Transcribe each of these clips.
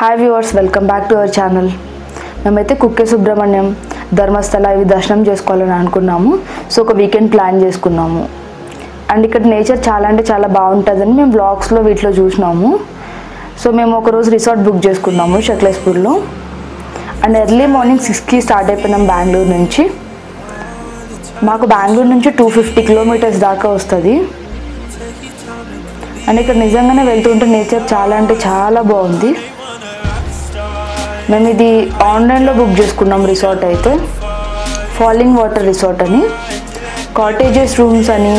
Hi viewers, welcome back to our channel. మేమైతే కుక్కే సుబ్రహ్మణ్యం ధర్మస్థల ఇవి దర్శనం చేసుకోవాలని అనుకున్నాము. సో ఒక వీకెండ్ ప్లాన్ చేసుకున్నాము. అండ్ ఇక్కడ నేచర్ చాలా అంటే చాలా బాగుంటుందని మేము బ్లాగ్స్లో వీటిలో చూసినాము. సో మేము ఒకరోజు రిసార్ట్ బుక్ చేసుకున్నాము షక్లేస్పూర్లో. అండ్ ఎర్లీ మార్నింగ్ 6కి స్టార్ట్ అయిపోయినాం బెంగళూరు నుంచి. మాకు బెంగళూరు నుంచి 250 కిలోమీటర్స్ దాకా వస్తుంది. అండ్ ఇక్కడ నిజంగానే వెళ్తుంటే నేచర్ చాలా అంటే చాలా బాగుంది. మేము ఇది ఆన్లైన్లో బుక్ చేసుకున్నాం రిసార్ట్ అయితే. ఫాలింగ్ వాటర్ రిసార్ట్ అని, కాటేజెస్ రూమ్స్ అని,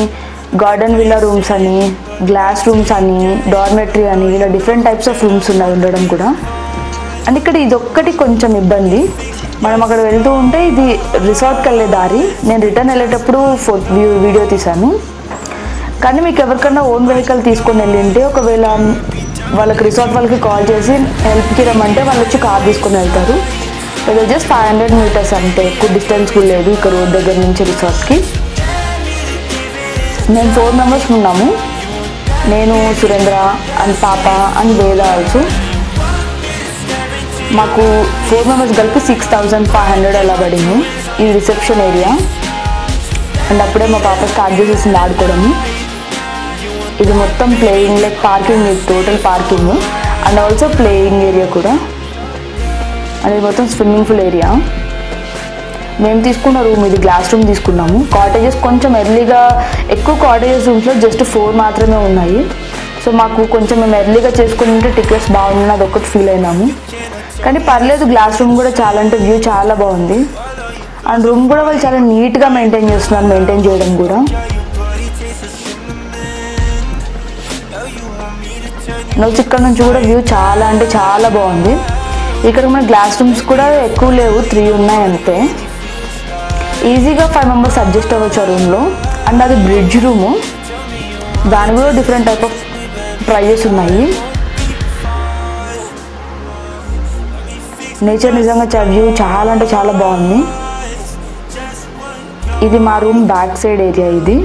గార్డెన్ విల్లా రూమ్స్ అని, గ్లాస్ రూమ్స్ అని, డార్మెటరీ అని, ఇలా డిఫరెంట్ టైప్స్ ఆఫ్ రూమ్స్ ఉన్నాయి ఉండడం కూడా. అండ్ ఇక్కడ ఇదొక్కటి కొంచెం ఇబ్బంది. మనం అక్కడ వెళ్తూ ఉంటే ఇది రిసార్ట్కి వెళ్ళే దారి. నేను రిటర్న్ వెళ్ళేటప్పుడు వీడియో తీశాను. కానీ మీకు ఎవరికన్నా ఓన్ వెహికల్ తీసుకొని వెళ్ళింటే, ఒకవేళ వాళ్ళకి రిసార్ట్ వాళ్ళకి కాల్ చేసి హెల్ప్కి రమ్మంటే వాళ్ళు వచ్చి కార్ తీసుకొని వెళ్తారు. ఇది జస్ట్ 500 మీటర్స్ అంతే, ఎక్కువ డిస్టెన్స్ కూడా లేదు ఇక్కడ రోడ్ దగ్గర నుంచి రిసార్ట్కి. మేము 4 మెంబర్స్ ఉన్నాము. నేను, సురేంద్ర అండ్ పాప అండ్ వేద ఆల్సో. మాకు 4 మెంబర్స్ కలిపి 6500 అలా పడింది. ఈ రిసెప్షన్ ఏరియా. అండ్ అప్పుడే మా పాప స్టార్ట్ చేసేసింది ఆడుకోవడము. ఇది మొత్తం ప్లేయింగ్, లైక్ పార్కింగ్, ఇది total parking and also playing area కూడా. అండ్ ఇది మొత్తం స్విమ్మింగ్ పూల్ ఏరియా. మేము తీసుకున్న రూమ్ ఇది గ్లాస్ రూమ్ తీసుకున్నాము. కాటేజెస్ కొంచెం ఎర్లీగా, ఎక్కువ కాటేజెస్ రూమ్స్లో జస్ట్ 4 మాత్రమే ఉన్నాయి. సో మాకు కొంచెం మేము ఎర్లీగా చేసుకుంటే టికెట్స్ బాగుందని అదొకటి ఫీల్ అయినాము. కానీ పర్లేదు, గ్లాస్ రూమ్ కూడా చాలా అంటే వ్యూ చాలా బాగుంది. అండ్ రూమ్ కూడా వాళ్ళు చాలా నీట్గా మెయింటైన్ చేస్తున్నారు, మెయింటైన్ చేయడం కూడా. నోట్స్ ఇక్కడ నుంచి కూడా వ్యూ చాలా అంటే చాలా బాగుంది. ఇక్కడ మన గ్లాస్ రూమ్స్ కూడా ఎక్కువ లేవు, 3 ఉన్నాయి అంతే. ఈజీగా 5 మెంబర్స్ అడ్జస్ట్ అవ్వచ్చు ఆ రూమ్లో. అండ్ అది బ్రిడ్జ్ రూము, దాని కూడా డిఫరెంట్ టైప్ ఆఫ్ ప్రైజెస్ ఉన్నాయి. నేచర్ నిజంగా వ్యూ చాలా అంటే చాలా బాగుంది. ఇది మా రూమ్ బ్యాక్ సైడ్ ఏరియా ఇది.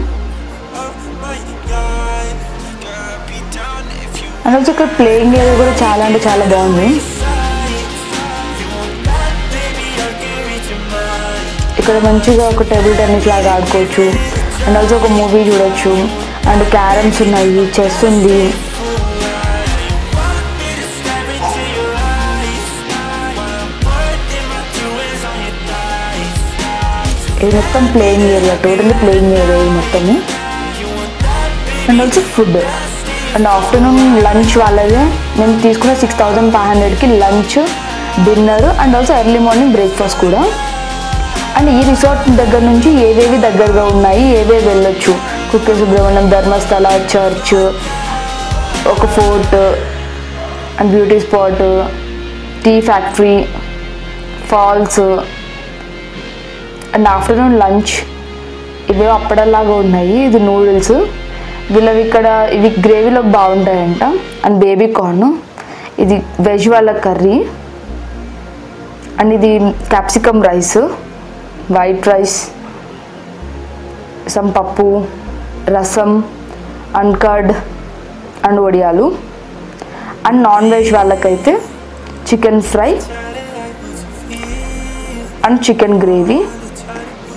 అండ్ ఆల్సో ఇక్కడ ప్లేయింగ్ ఏరియా కూడా చాలా అంటే చాలా బాగుంది. ఇక్కడ మంచిగా ఒక టేబుల్ టెన్నిస్ లాగా ఆడుకోవచ్చు. అండ్ ఆల్సో ఒక మూవీ చూడొచ్చు. అండ్ క్యారమ్స్ ఉన్నాయి, చెస్ ఉంది. ఇది మొత్తం playing area, totally playing area ఇది మొత్తము. And also food and afternoon lunch వాళ్ళదే. మేము తీసుకున్న 6500కి lunch, dinner and also early morning breakfast కూడా. అండ్ ఈ రిసార్ట్ దగ్గర నుంచి ఏవేవి దగ్గరగా ఉన్నాయి, ఏవేవి వెళ్ళొచ్చు, కుక్కే సుబ్రహ్మణ్యం, ధర్మస్థల, చర్చ్, ఒక fort and beauty spot, tea factory, falls and afternoon lunch. ఇవే అప్పడలాగా ఉన్నాయి. ఇది నూడిల్స్ వీళ్ళవి ఇక్కడ, ఇవి గ్రేవీలోకి బాగుంటాయంట. అండ్ బేబీ కార్న్, ఇది వెజ్ వాళ్ళ కర్రీ. అండ్ ఇది capsicum rice, white rice, some పప్పు, రసం అండ్ కర్డ్ అండ్ వడియాలు. అండ్ నాన్ వెజ్ వాళ్ళకైతే chicken fry and chicken gravy.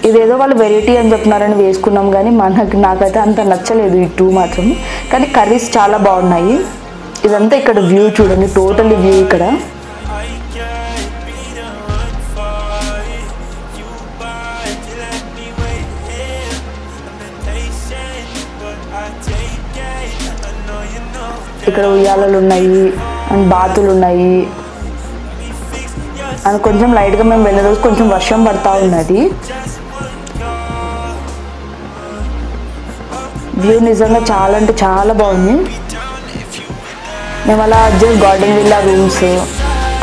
ఇదేదో వాళ్ళు వెరైటీ అని చెప్తున్నారని వేసుకున్నాం, కానీ నాకైతే అంత నచ్చలేదు ఈ 2 మాత్రం. కానీ కర్రీస్ చాలా బాగున్నాయి. ఇదంతా ఇక్కడ వ్యూ చూడండి, టోటల్లీ వ్యూ ఇక్కడ. ఇక్కడ ఉయ్యాలలు ఉన్నాయి అండ్ బాతులు ఉన్నాయి. అండ్ కొంచెం లైట్గా మేము వెళ్ళే రోజు కొంచెం వర్షం పడతా ఉన్నది. వ్యూ నిజంగా చాలా అంటే చాలా బాగుంది. మేము అలా జస్ట్ గార్డెన్ విల్లా రూమ్స్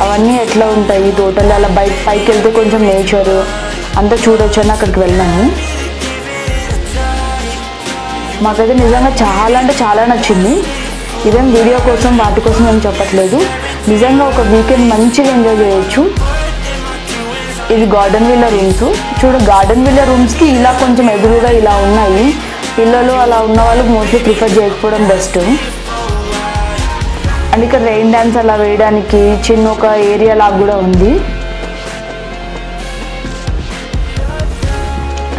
అవన్నీ ఎట్లా ఉంటాయి టోటల్ అలా పైకి వెళ్తే కొంచెం నేచర్ అంతా చూడొచ్చు అని అక్కడికి వెళ్ళాము. మాకైతే నిజంగా చాలా అంటే చాలా నచ్చింది. ఇదేం వీడియో కోసం వాటి కోసం ఏం చెప్పట్లేదు, నిజంగా ఒక వీకెండ్ మంచిగా ఎంజాయ్ చేయొచ్చు. ఇది garden villa rooms. Garden villa రూమ్స్కి ఇలా కొంచెం ఎదురుగా ఇలా ఉన్నాయి. పిల్లలు అలా ఉన్న వాళ్ళు మోస్ట్లీ ప్రిఫర్ చేయకపోవడం బెస్ట్. అండ్ ఇక్కడ రెయిన్ డాన్స్ అలా వేయడానికి చిన్న ఒక ఏరియా లాగా కూడా ఉంది.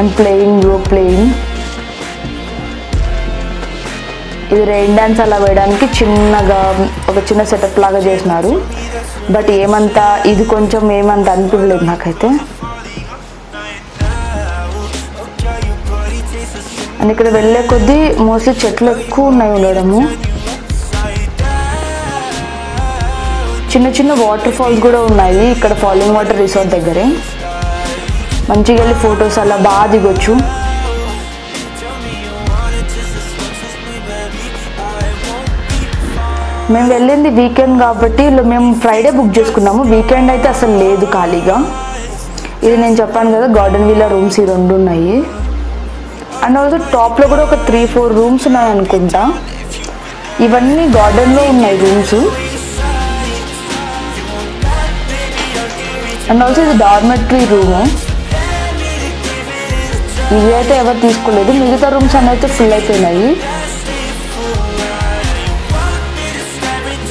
అండ్ ప్లేయింగ్ ఇది రెయిన్ డాన్స్ అలా వేయడానికి చిన్నగా ఒక చిన్న సెటప్ లాగా చేసినారు. బట్ ఇది కొంచెం ఏమంత అనిపించలేదు నాకైతే. అండ్ ఇక్కడ వెళ్ళే కొద్దీ మోస్ట్లీ చెట్లు ఎక్కువ ఉన్నాయి ఉండడము. చిన్న చిన్న వాటర్ ఫాల్స్ కూడా ఉన్నాయి ఇక్కడ ఫాలింగ్ వాటర్ రిసార్ట్ దగ్గరే. మంచిగా వెళ్ళి ఫొటోస్ అలా బాగా దిగొచ్చు. మేము వెళ్ళింది వీకెండ్ కాబట్టి మేము ఫ్రైడే బుక్ చేసుకున్నాము. వీకెండ్ అయితే అసలు లేదు ఖాళీగా. ఇది నేను చెప్పాను కదా గార్డెన్ విల్లా రూమ్స్ ఈ 2 ఉన్నాయి. అండ్ ఆల్సో టాప్లో కూడా ఒక 3-4 రూమ్స్ ఉన్నాయి అనుకుంటా. ఇవన్నీ గార్డెన్లో ఉన్నాయి రూమ్స్. అండ్ ఆల్సో ఇది డార్మెటరీ రూము. ఇవి అయితే ఎవరు తీసుకోలేదు. మిగతా రూమ్స్ అనేవి ఫుల్ అయిపోయినాయి.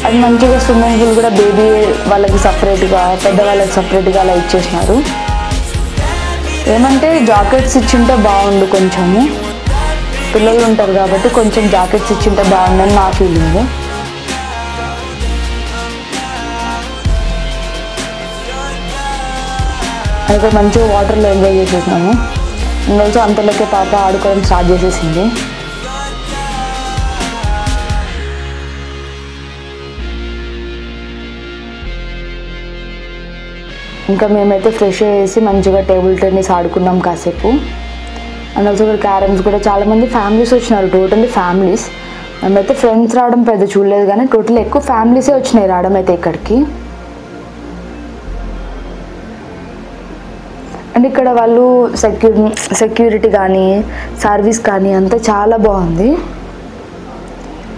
అది మంచిగా స్విమ్మింగ్ పూల్ కూడా బేబీ వాళ్ళకి సపరేట్గా, పెద్దవాళ్ళకి సపరేట్గా అలా ఇచ్చేసినారు. ఏమంటే జాకెట్స్ ఇచ్చింటే బాగుండు, కొంచెము పిల్లలు ఉంటారు కాబట్టి కొంచెం జాకెట్స్ ఇచ్చింటే బాగుండని నా ఫీలింగ్. అయితే మంచిగా వాటర్లో ఎంజాయ్ చేసేసినాము. ఇంకొంచెం అంతలోకే పాప ఆడుకోవడం స్టార్ట్ చేసేసింది. ఇంకా మేమైతే ఫ్రెష్ అయ్యేసి మంచిగా టేబుల్ టెన్నిస్ ఆడుకున్నాం కాసేపు. అండ్ ఆల్సో ఇక్కడ క్యారమ్స్ కూడా చాలామంది ఫ్యామిలీస్ వచ్చినారు. Totally families. మేమైతే ఫ్రెండ్స్ రావడం పెద్ద చూడలేదు కానీ టోటల్ ఎక్కువ ఫ్యామిలీసే వచ్చినాయి రావడం అయితే ఇక్కడికి. అండ్ ఇక్కడ వాళ్ళు సెక్యూరిటీ కానీ సర్వీస్ కానీ అంతా చాలా బాగుంది.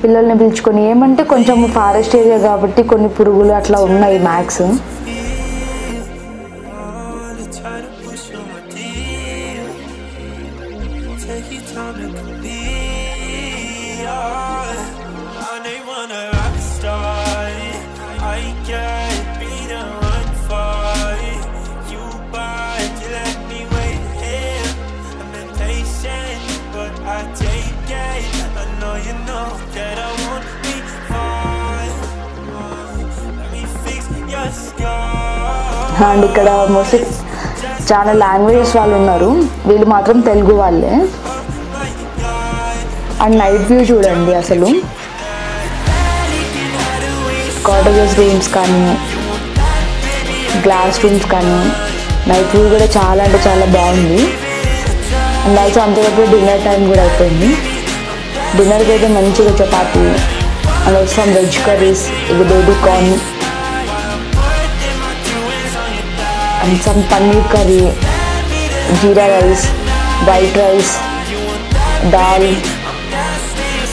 పిల్లల్ని పిలుచుకొని ఏమంటే కొంచెం ఫారెస్ట్ ఏరియా కాబట్టి కొన్ని పురుగులు అట్లా ఉన్నాయి మ్యాక్స్. అండ్ ఇక్కడ మోస్ట్లీ చాలా లాంగ్వేజెస్ వాళ్ళు ఉన్నారు. వీళ్ళు మాత్రం తెలుగు వాళ్ళే. అండ్ నైట్ వ్యూ చూడండి అసలు. కాటేజెస్ రూమ్స్ కానీ గ్లాస్ రూమ్స్ కానీ నైట్ వ్యూ కూడా చాలా అంటే చాలా బాగుంది. అండ్ ఆల్సో అంతవరకు డిన్నర్ టైం కూడా అయిపోయింది. డిన్నర్కి అయితే మంచిగా chapati and also some veg curries, ఇది baby corn and some paneer curry, jeera rice, white rice, dal,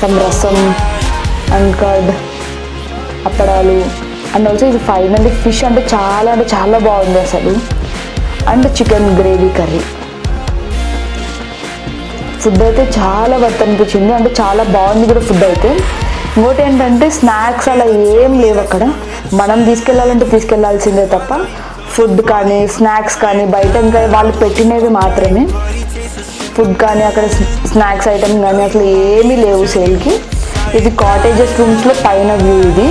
some rasam and curd, appadalu. And also ఇది ఫైనల్లీ ఫిష్ అంటే చాలా బాగుంది అసలు. And chicken gravy curry. Food అయితే చాలా వర్త్ అనిపించింది. అంటే చాలా బాగుంది కూడా ఫుడ్ అయితే. ఇంకోటి ఏంటంటే స్నాక్స్ అలా ఏం లేవు అక్కడ. మనం తీసుకెళ్ళాలంటే తీసుకెళ్లాల్సిందే తప్ప ఫుడ్ కానీ స్నాక్స్ కానీ బయట ఇంకా వాళ్ళు పెట్టినవి మాత్రమే. ఫుడ్ కానీ అక్కడ స్నాక్స్ ఐటమ్ కానీ అసలు ఏమీ లేవు సేల్కి. ఇది కాటేజెస్ రూమ్స్లో పైన వ్యూ ఇది.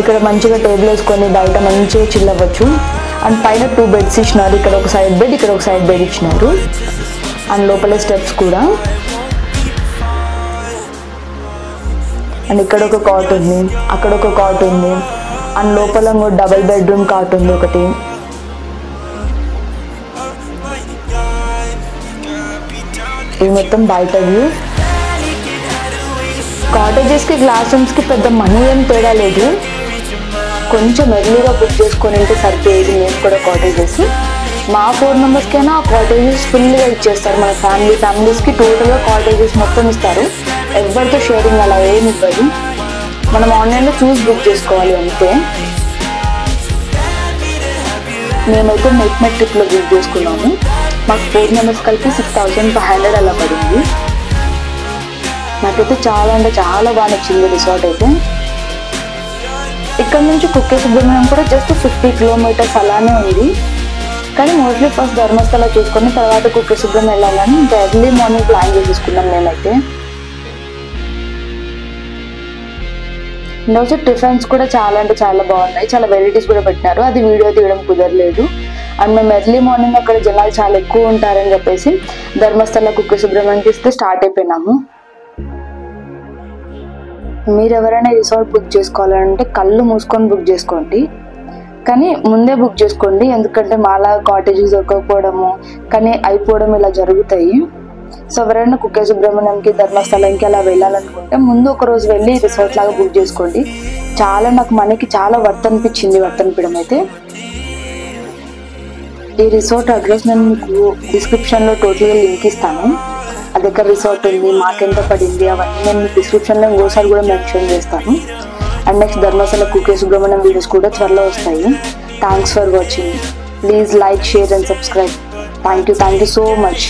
ఇక్కడ మంచిగా టేబుల్ వేసుకొని బయట మంచిగా చిల్ అవ్వచ్చు. అండ్ పైన 2 బెడ్స్ ఇచ్చినారు. ఇక్కడ ఒక సైడ్ బెడ్, ఇక్కడ ఒక సైడ్ బెడ్ ఇచ్చినారు. అండ్ లోపల స్టెప్స్ కూడా. అండ్ ఇక్కడ ఒక కాట్ ఉంది, అక్కడ ఒక కాట్ ఉంది. అండ్ లోపల డబుల్ బెడ్రూమ్ కాట్ ఉంది ఒకటి. ఇది మొత్తం బయట వ్యూ. కాటేజెస్కి గ్లాస్ రూమ్స్కి పెద్ద మనీ ఏం తేడా లేదు. కొంచెం ఎర్లీగా బుక్ చేసుకొని ఉంటే సరిపోయేది. మేము కూడా కాటేజెస్ మా 4 మెంబర్స్కైనా ఆ కాటేజెస్ ఫుల్గా ఇచ్చేస్తారు. మన ఫ్యామిలీస్కి టోటల్గా కాటేజెస్ మొత్తం ఇస్తారు. ఎవరితో షేరింగ్ అలా ఏమి ఇవ్వదు. మనం ఆన్లైన్లో చూసి బుక్ చేసుకోవాలి అంతే. మేమైతే నెట్ ట్రిప్లో బుక్ చేసుకున్నాము. మాకు 4 మెంబర్స్ కలిపి 6500 అలా పడింది. నాకైతే చాలా అంటే చాలా బాగా నచ్చింది రిసార్ట్ అయితే. ఇక్కడ నుంచి కుక్కే సుబ్రహ్మణ్యం కూడా జస్ట్ 50 కిలోమీటర్స్ అలానే ఉంది. కానీ మోస్ట్లీ ఫస్ట్ ధర్మస్థల చూసుకొని తర్వాత కుక్కే సుబ్రహ్మణ్యం వెళ్ళాలని ఇంకా ఎర్లీ మార్నింగ్ ప్లాన్ చేసేసుకున్నాం మేమైతే. అండ్ ఆల్సో టిఫిన్స్ కూడా చాలా అంటే చాలా బాగున్నాయి, చాలా వెరైటీస్ కూడా పెట్టినారు. అది వీడియో తీయడం కుదరలేదు. అండ్ మేము ఎర్లీ మార్నింగ్ అక్కడ జనాలు చాలా ఎక్కువ ఉంటారని చెప్పేసి ధర్మస్థల కుక్కే సుబ్రహ్మణ్యం తీస్తే స్టార్ట్ అయిపోయినాము. మీరు ఎవరైనా రిసార్ట్ బుక్ చేసుకోవాలంటే కళ్ళు మూసుకొని బుక్ చేసుకోండి, కానీ ముందే బుక్ చేసుకోండి. ఎందుకంటే మాలా కాటేజెస్ దొరకకపోవడము కానీ అయిపోవడం ఇలా జరుగుతాయి. సో ఎవరైనా కుక్కే సుబ్రహ్మణ్యంకి ధర్మస్థలంకి అలా వెళ్ళాలనుకుంటే ముందు ఒక రోజు వెళ్ళి రిసార్ట్ లాగా బుక్ చేసుకోండి. నాకు మనకి చాలా వర్త్ అనిపించడం అయితే. ఈ రిసార్ట్ అడ్రస్ నేను మీకు డిస్క్రిప్షన్లో టోటల్గా లింక్ ఇస్తాను. అది దగ్గర రిసార్ట్ ఉంది, మాకెంత పడింది అవన్నీ నేను డిస్క్రిప్షన్లో ఇంకోసారి కూడా మెన్షన్ చేస్తాను. And next Dharmasthala Kukke Subrahmanyam videos కూడా త్వరలో వస్తాయి. Thanks for watching. Please like, share and subscribe. Thank you so much.